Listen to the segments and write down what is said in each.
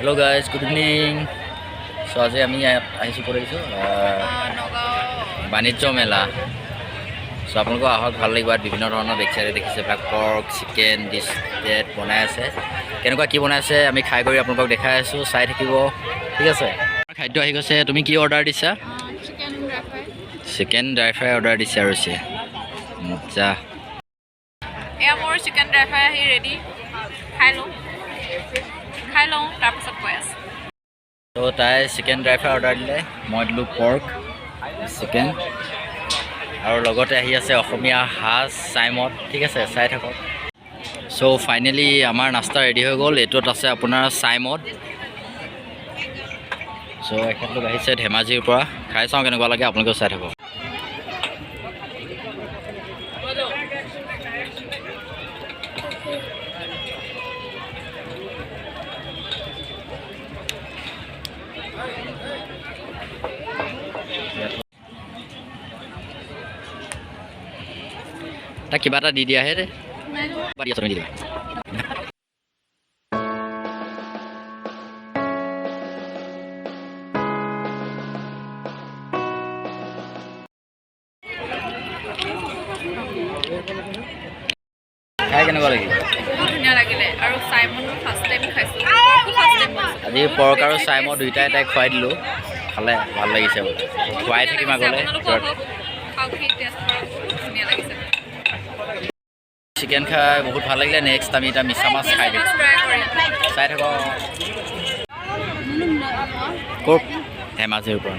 Hello guys, good evening. So আজি আমি আহিছোঁ কৰিছোঁ বাণিজ্য মেলা। চ' আপোনালোকক আহক, ভাল লাগিব। বিভিন্ন ধৰণৰ বেকচাৰী দেখিছে, এইবিলাক পৰ্ক, চিকেন, ডিছ ডেট বনাই আছে। কেনেকুৱা কি বনাই আছে আমি খাই কৰি আপোনালোকক দেখাই আছোঁ, চাই থাকিব, ঠিক আছে। খাদ্য আহি গৈছে। তুমি কি অৰ্ডাৰ দিছা? চিকেন ড্ৰাই ফ্ৰাই অৰ্ডাৰ দিছে আৰু মজা। এয়া মোৰ চিকেন ড্ৰাই ফ্ৰাই আহি ৰেডি। খাই লওঁ তাৰপিছত কৈ আছোঁ। তো তাই চিকেন ড্ৰাই ফ্ৰাই অৰ্ডাৰ দিলে, মই দিলোঁ পৰ্ক চিকেন, আৰু লগতে আহি আছে অসমীয়া সাজ চাইমদ, ঠিক আছে, চাই থাকক। চ' ফাইনেলি আমাৰ নাস্তা ৰেডি হৈ গ'ল। এইটোত আছে আপোনাৰ চাইমদ। চ' এখেতলোক আহিছে ধেমাজিৰ পৰা, খাই চাওঁ কেনেকুৱা লাগে, আপোনালোকেও চাই থাকক। তাক কিবা এটা দি দিয়াহে দে, তুমি দি দিবা। খাই কেনেকুৱা লাগিল? বহুত ধুনীয়া লাগিলে, আৰু চাইমদো ফাৰ্ষ্ট টাইম খাইছোঁ। আজি পৰ্ক আৰু চাইমদ দুইটাই তাইক খুৱাই দিলোঁ, খালে ভাল লাগিছে বোলে। খুৱাই থাকিম আগলৈ। চিকেন খাই বহুত ভাল লাগিলে। নেক্সট আমি এতিয়া মিছা মাছ খাই দিম, চাই থাকক। ক'ত? ধেমাজিৰ পৰা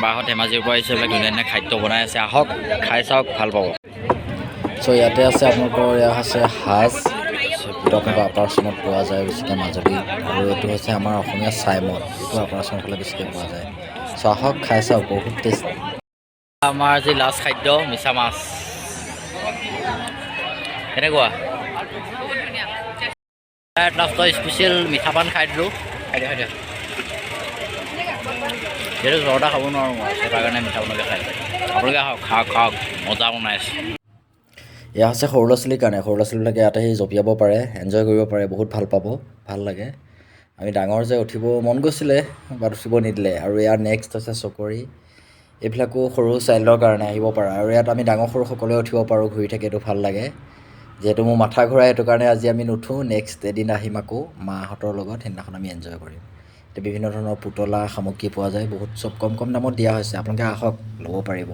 বাহঁত ধেমাজিৰ পৰা আহিছে। এইবিলাক ধুনীয়া ধুনীয়া খাদ্য বনাই আছে, আহক খাই চাওক, ভাল পাব। চ' ইয়াতে আছে আপোনালোকৰ, এয়া আছে সাজ, ভিতৰত আপাৰ আছামত পোৱা যায় বেছিকৈ মাজুলী, আৰু এইটো হৈছে আমাৰ অসমীয়া চাইমদ, এইটো আপাৰ আছামৰ ফালে বেছিকৈ পোৱা যায়। চ' আহক খাই চাওক, বহুত টেষ্ট। আমাৰ আজি লাষ্ট খাদ্য মিছা মাছ, কেনেকুৱা? লাষ্টৰ স্পেচিয়েল মিঠা পান খাই দিলোঁ। খাই দিয়া যিহেতু জৰ্দা খাব নোৱাৰোঁ মই, তাৰ কাৰণে মিঠা পানকে খাই দিওঁ। আপোনালোকে আহক, খাওক, মজা বনাই আছে। এয়া হৈছে সৰু ল'ৰা ছোৱালীৰ কাৰণে। সৰু ল'ৰা ছোৱালীবিলাকে ইয়াতে আহি জঁপিয়াব পাৰে, এনজয় কৰিব পাৰে, বহুত ভাল পাব, ভাল লাগে। আমি ডাঙৰ যে উঠিব মন গৈছিলে, বাট উঠিব নিদিলে। আৰু ইয়াৰ নেক্সট আছে চকৰি, এইবিলাকো সৰু চাইল্ডৰ কাৰণে আহিব পাৰে। আৰু ইয়াত আমি ডাঙৰ সৰু সকলোৱে উঠিব পাৰোঁ, ঘূৰি থাকে, এইটো ভাল লাগে। যিহেতু মোৰ মাথা ঘূৰাই, সেইটো কাৰণে আজি আমি নুঠোঁ। নেক্সট এদিন আহিম আকৌ মাহঁতৰ লগত, সেইদিনাখন আমি এনজয় কৰিম। এতিয়া বিভিন্ন ধৰণৰ পুতলা সামগ্ৰী পোৱা যায়, বহুত চব কম কম দামত দিয়া হৈছে। আপোনালোকে আহক, ল'ব পাৰিব।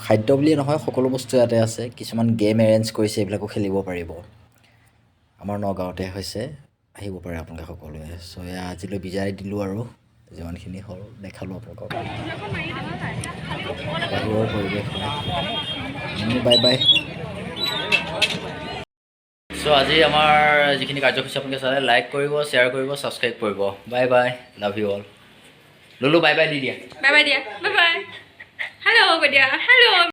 খাদ্য বুলিয়ে নহয়, সকলো বস্তু ইয়াতে আছে। কিছুমান গেম এৰেঞ্জ কৰিছে, এইবিলাকো খেলিব পাৰিব। আমাৰ নগাঁৱতে হৈছে, আহিব পাৰে আপোনালোকে সকলোৱে। চ' এয়া আজিলৈ বিদায় দিলোঁ, আৰু যিমানখিনি হ'ল দেখালোঁ আপোনালোকক বাহিৰৰ পৰিৱেশ। Bye bye. চ' আজি আমাৰ যিখিনি কাৰ্যসূচী আপোনালোকে চালে, লাইক কৰিব, শ্বেয়াৰ কৰিব, ছাবস্ক্ৰাইব কৰিব। Bye bye, love you all. লুলু বাই বাই দি দিয়া। বাই বাই দিয়া, বাই বাই। হেল্ল' কৈ দিয়া, হেল্ল'।